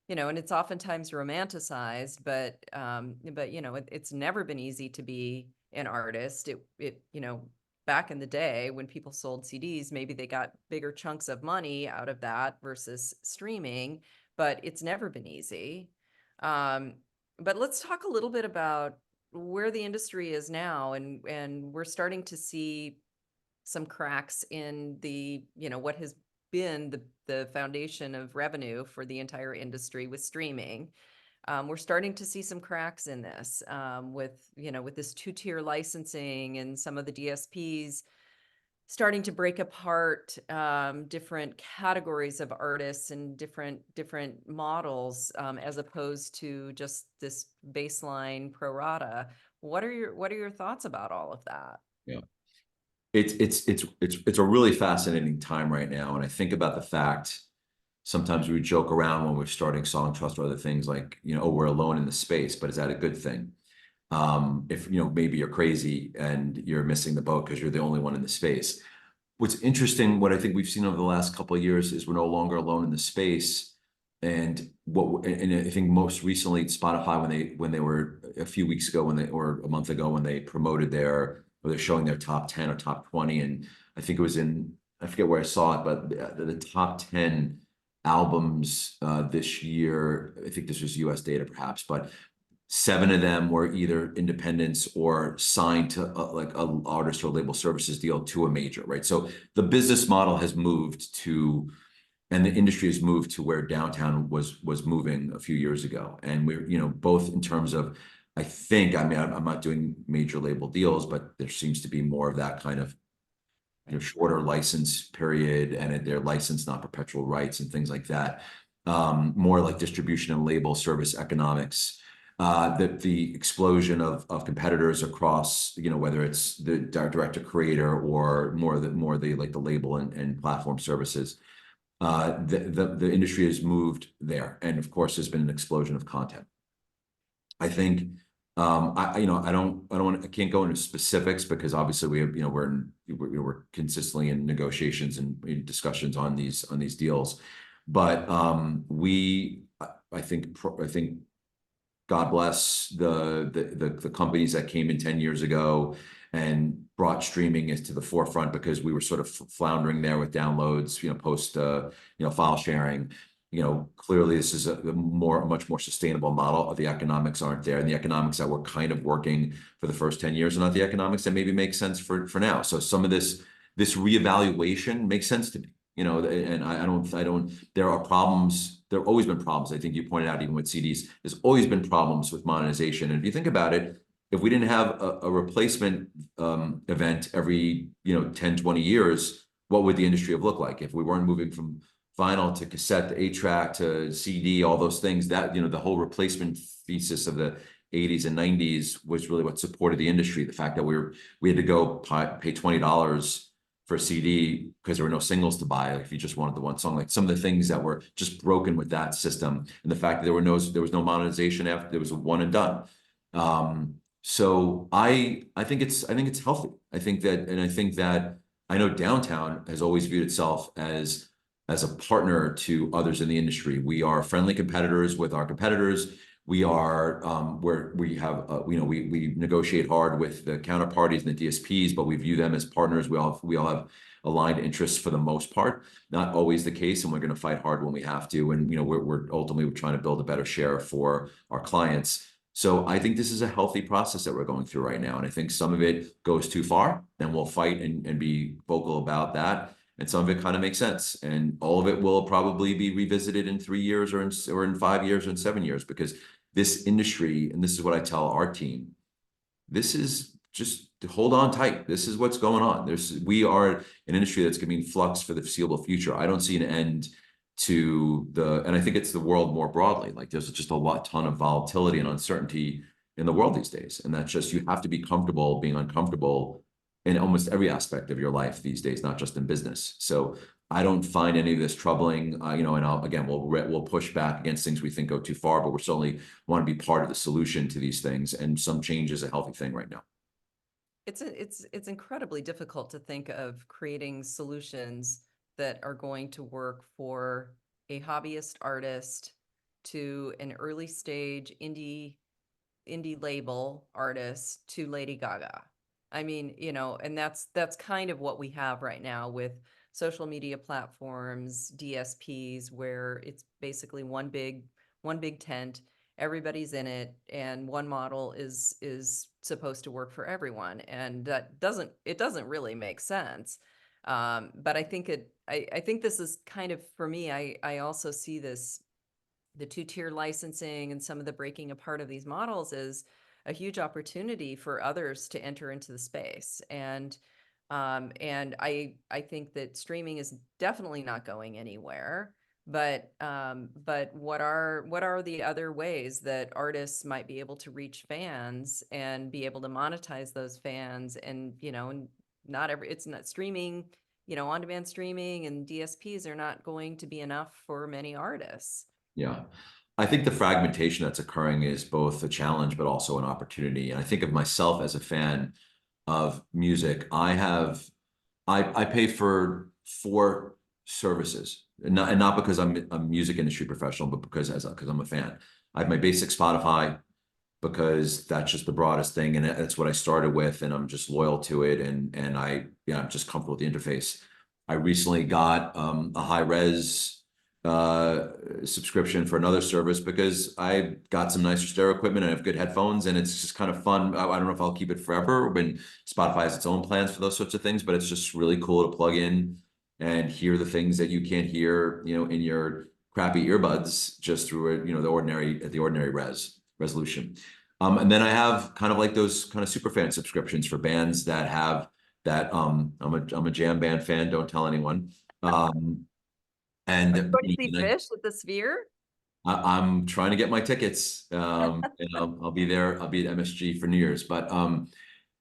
and it's oftentimes romanticized, but it's never been easy to be an artist. Back in the day when people sold CDs, maybe they got bigger chunks of money out of that versus streaming, but it's never been easy. But let's talk a little bit about where the industry is now, and we're starting to see some cracks in the, what has been the foundation of revenue for the entire industry with streaming. We're starting to see some cracks in this with this 2-tier licensing and some of the DSPs starting to break apart different categories of artists and different models as opposed to just this baseline pro rata. What are your thoughts about all of that? Yeah. It's a really fascinating time right now. And I think about the fact sometimes we joke around when we're starting Song Trust or other things like, oh, we're alone in the space, but is that a good thing? If, maybe you're crazy and you're missing the boat because you're the only one in the space. What's interesting, what I think we've seen over the last couple of years is we're no longer alone in the space. And I think most recently Spotify, when they were a few weeks ago, or a month ago, when they promoted they're showing their top 10 or top 20. And I think it was I forget where I saw it, but the top 10 albums this year, I think this was US data perhaps, but 7 of them were either independents or signed to like a artist or label services deal to a major, right? So the business model has moved to, and the industry has moved to where downtown was moving a few years ago. And we're, both in terms of, I think, I mean, I'm not doing major label deals, but there seems to be more of that kind of, shorter license period, and they're licensed, not perpetual rights and things like that. More like distribution and label service economics. That the explosion of competitors across, whether it's the direct to creator or more the like the label and platform services. The industry has moved there, and of course, there's been an explosion of content. I think I can't go into specifics because obviously we have, we're consistently in negotiations and in discussions on these deals, but I think God bless the companies that came in 10 years ago and brought streaming into the forefront, because we were sort of floundering there with downloads, post file sharing. Clearly this is a much more sustainable model. The economics aren't there, and the economics that were kind of working for the first 10 years are not the economics that maybe make sense for now. So some of this reevaluation makes sense to me. And I don't, there are problems. There have always been problems. I think you pointed out, even with CDs, there's always been problems with monetization. And if you think about it, if we didn't have a replacement event every, 10, 20 years, what would the industry have looked like? If we weren't moving from vinyl to cassette to 8-track to CD, all those things, that, the whole replacement thesis of the 80s and 90s was really what supported the industry. The fact that we had to go pay $20 for a CD because there were no singles to buy, like if you just wanted the one song, like some of the things that were just broken with that system, and the fact that there was no monetization after, there was a one and done. So I think it's healthy. I think that I know downtown has always viewed itself as a partner to others in the industry. We are friendly competitors with our competitors. We are we negotiate hard with the counterparties and the DSPs, but we view them as partners. We all have aligned interests for the most part. Not always the case, and we're going to fight hard when we have to. And we're ultimately trying to build a better share for our clients. So I think this is a healthy process that we're going through right now, and I think some of it goes too far, and we'll fight and be vocal about that. And some of it kind of makes sense, and all of it will probably be revisited in 3 years or in 5 years or in 7 years, because this industry, and this is what I tell our team, this is just hold on tight. This is what's going on. We are an industry that's going to be in flux for the foreseeable future. I don't see an end to and I think it's the world more broadly. Like there's just a ton of volatility and uncertainty in the world these days, and that's just, you have to be comfortable being uncomfortable in almost every aspect of your life these days, not just in business. So I don't find any of this troubling, and we'll push back against things we think go too far, but we certainly want to be part of the solution to these things. And some change is a healthy thing right now. It's incredibly difficult to think of creating solutions that are going to work for a hobbyist artist to an early stage indie label artist to Lady Gaga. I mean, and that's kind of what we have right now with social media platforms, DSPs, where it's basically one big tent, everybody's in it, and one model is supposed to work for everyone, and that doesn't really make sense. But I think I think this is kind of, for me, I also see the two-tier licensing and some of the breaking apart of these models is a huge opportunity for others to enter into the space. And I think that streaming is definitely not going anywhere. But what are the other ways that artists might be able to reach fans and be able to monetize those fans? And and it's not streaming, on-demand streaming and DSPs are not going to be enough for many artists. Yeah. I think the fragmentation that's occurring is both a challenge, but also an opportunity. And I think of myself as a fan of music. I pay for 4 services, and not because I'm a music industry professional, but because I'm a fan. I have my basic Spotify because that's just the broadest thing, and that's what I started with, and I'm just loyal to it, and I'm just comfortable with the interface. I recently got a high res subscription for another service because I got some nicer stereo equipment and I have good headphones, and it's just kind of fun. I don't know if I'll keep it forever when Spotify has its own plans for those sorts of things, but it's just really cool to plug in and hear the things that you can't hear, in your crappy earbuds just through, the ordinary resolution. And then I have kind of like those kind of super fan subscriptions for bands that have that. I'm a jam band fan. Don't tell anyone. And Going to see Fish at the Sphere? I'm trying to get my tickets. And I'll be there. I'll be at MSG for New Year's. But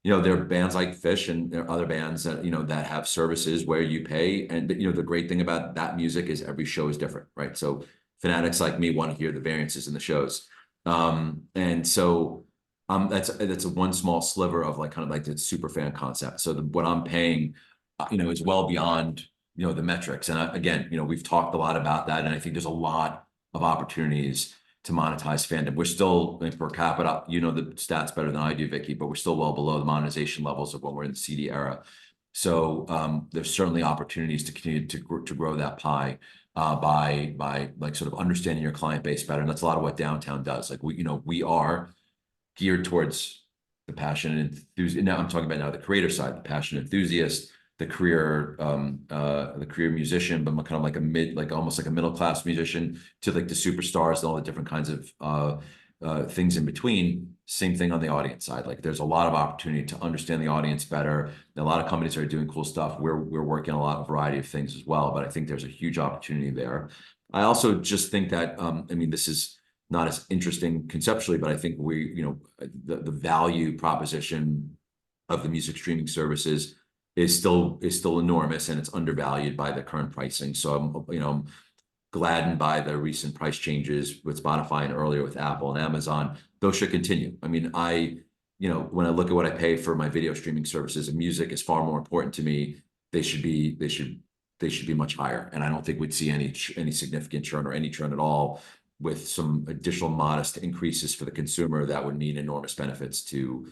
there are bands like Fish and there are other bands that that have services where you pay. And the great thing about that music is every show is different, right? So fanatics like me want to hear the variances in the shows. And so that's a one small sliver of kind of like the super fan concept. So what I'm paying, is well beyond the metrics. And again, we've talked a lot about that, and I think there's a lot of opportunities to monetize fandom. We're still per capita, the stats better than I do, Vickie, but we're still well below the monetization levels of when we're in the CD era. So there's certainly opportunities to continue to grow that pie by like sort of understanding your client base better. And that's a lot of what Downtown does. Like we are geared towards the passionate enthusiast. Now I'm talking about the creator side, the passionate enthusiast, the career musician, but kind of like almost like a middle class musician, to like the superstars and all the different kinds of things in between. Same thing on the audience side. Like there's a lot of opportunity to understand the audience better. And a lot of companies are doing cool stuff. We're working on a lot of variety of things as well, but I think there's a huge opportunity there. I also just think that this is not as interesting conceptually, but I think the value proposition of the music streaming services is still enormous, and it's undervalued by the current pricing. So I'm gladdened by the recent price changes with Spotify and earlier with Apple and Amazon. Those should continue. When I look at what I pay for my video streaming services, and music is far more important to me, they should be much higher. And I don't think we'd see any significant churn or any churn at all with some additional modest increases for the consumer that would mean enormous benefits to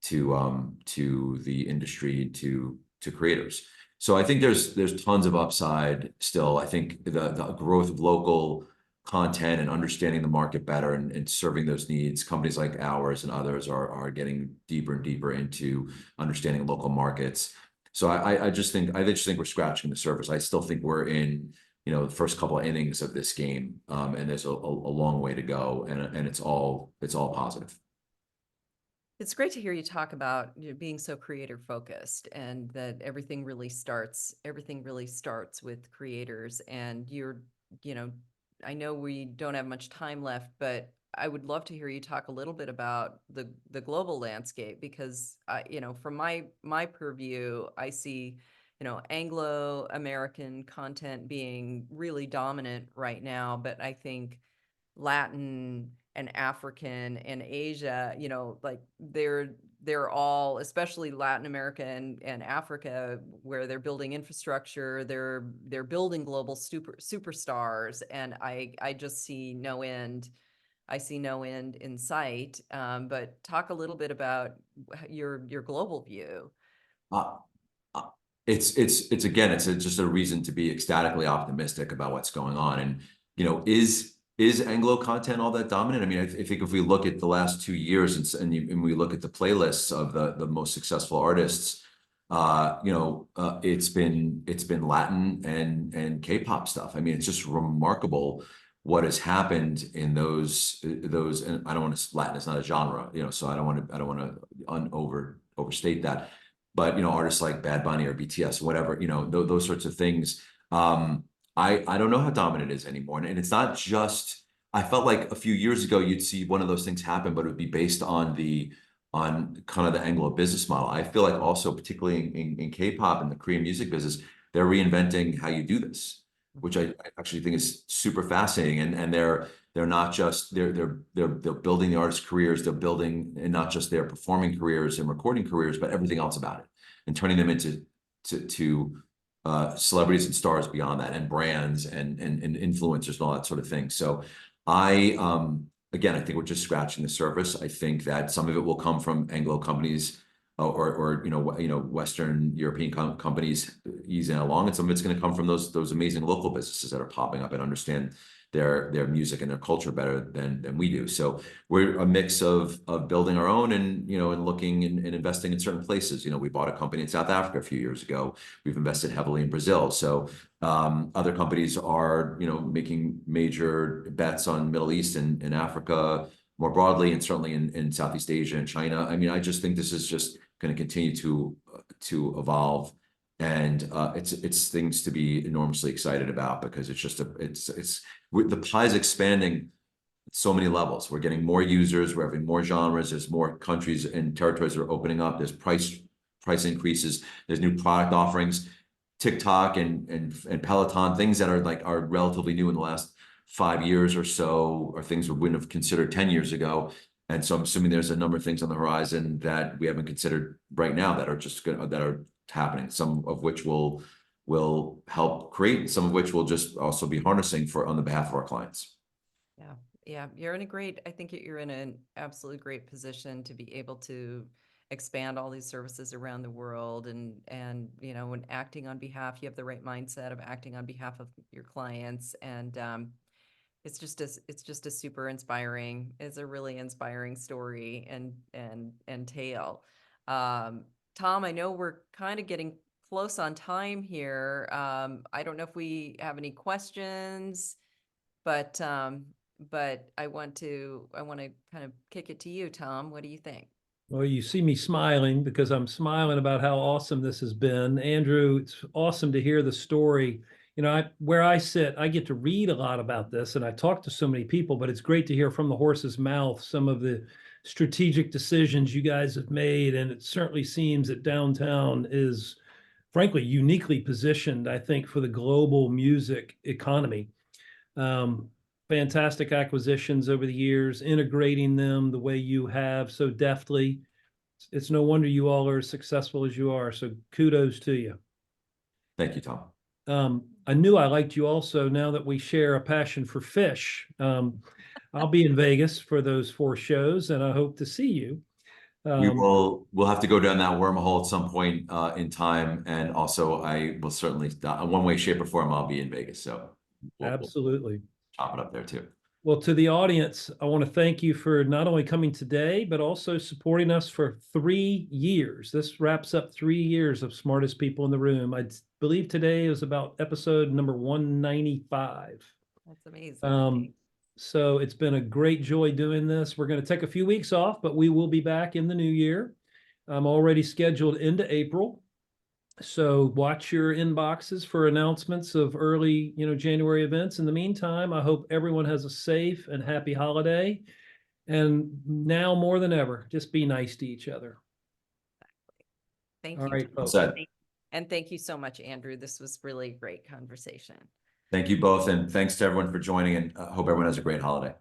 the industry, to creators. So I think there's tons of upside still. I think the growth of local content and understanding the market better and serving those needs, companies like ours and others are getting deeper and deeper into understanding local markets. So I just think we're scratching the surface. I still think we're in the first couple of innings of this game, and there's a long way to go, and it's all positive. It's great to hear you talk about being so creator focused, and that everything really starts with creators. And I know we don't have much time left, but I would love to hear you talk a little bit about the global landscape, because from my purview, I see Anglo-American content being really dominant right now, but I think Latin and African and Asia, like they're all, especially Latin America and Africa, where they're building infrastructure, they're building global superstars, and I just see no end. I see no end in sight. But talk a little bit about your global view. It's just a reason to be ecstatically optimistic about what's going on. And is Anglo content all that dominant? I think if we look at the last 2 years and we look at the playlists of the most successful artists, it's been Latin and K-pop stuff. It's just remarkable what has happened in those. And I don't want to, Latin is not a genre, so I don't want to overstate that. But artists like Bad Bunny or BTS, whatever, those sorts of things. I don't know how dominant it is anymore. And it's not just, I felt like a few years ago, you'd see one of those things happen, but it would be based on kind of the Anglo business model. I feel like also, particularly in K-pop and the Korean music business, they're reinventing how you do this, which I actually think is super fascinating. And they're not just, they're building the artists' careers, they're building, and not just their performing careers and recording careers, but everything else about it, and turning them into celebrities and stars beyond that, and brands and influencers and all that sort of thing. So again, I think we're just scratching the surface. I think that some of it will come from Anglo companies Western European companies easing along, and some of it's going to come from those amazing local businesses that are popping up and understand their music and their culture better than we do. So we're a mix of building our own and and looking and investing in certain places. We bought a company in South Africa a few years ago. We've invested heavily in Brazil. So other companies are making major bets on Middle East and Africa more broadly, and certainly in Southeast Asia and China. I mean, I just think this is just going to continue to evolve, and it's things to be enormously excited about, because it's just the pie's expanding at so many levels. We're getting more users, we're having more genres, there's more countries and territories that are opening up, there's price increases, there's new product offerings, TikTok and Peloton, things that are relatively new in the last 5 years or so, are things we wouldn't have considered 10 years ago. And so I'm assuming there's a number of things on the horizon that we haven't considered right now that are happening, some of which will help create, some of which will just also be harnessing on the behalf of our clients. Yeah, I think you're in an absolutely great position to be able to expand all these services around the world, and when acting on behalf, you have the right mindset of acting on behalf of your clients, and it's just a super inspiring, it's a really inspiring story and tale. Tom, I know we're kind of getting close on time here. I don't know if we have any questions, but I want to kind of kick it to you, Tom. What do you think? Well, you see me smiling because I'm smiling about how awesome this has been. Andrew, it's awesome to hear the story. Where I sit, I get to read a lot about this, and I talk to so many people, but it's great to hear from the horse's mouth some of the strategic decisions you guys have made. And it certainly seems that downtown is, frankly, uniquely positioned, I think, for the global music economy. Fantastic acquisitions over the years, integrating them the way you have so deftly. It's no wonder you all are as successful as you are. So kudos to you. Thank you, Tom. I knew I liked you also, now that we share a passion for fish. I'll be in Vegas for those 4 shows, and I hope to see you. We'll have to go down that wormhole at some point in time, and also I will certainly, in one way, shape, or form, I'll be in Vegas. So absolutely, we'll chop it up there too. Well, to the audience, I want to thank you for not only coming today, but also supporting us for 3 years. This wraps up 3 years of Smartest People in the Room. I believe today is about episode number 195. That's amazing. So it's been a great joy doing this. We're going to take a few weeks off, but we will be back in the new year. I'm already scheduled into April. So watch your inboxes for announcements of early, January events. In the meantime, I hope everyone has a safe and happy holiday. And now more than ever, just be nice to each other. Thank All you. right, folks. And thank you so much, Andrew. This was really a great conversation. Thank you both, and thanks to everyone for joining, and hope everyone has a great holiday.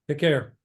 Take care.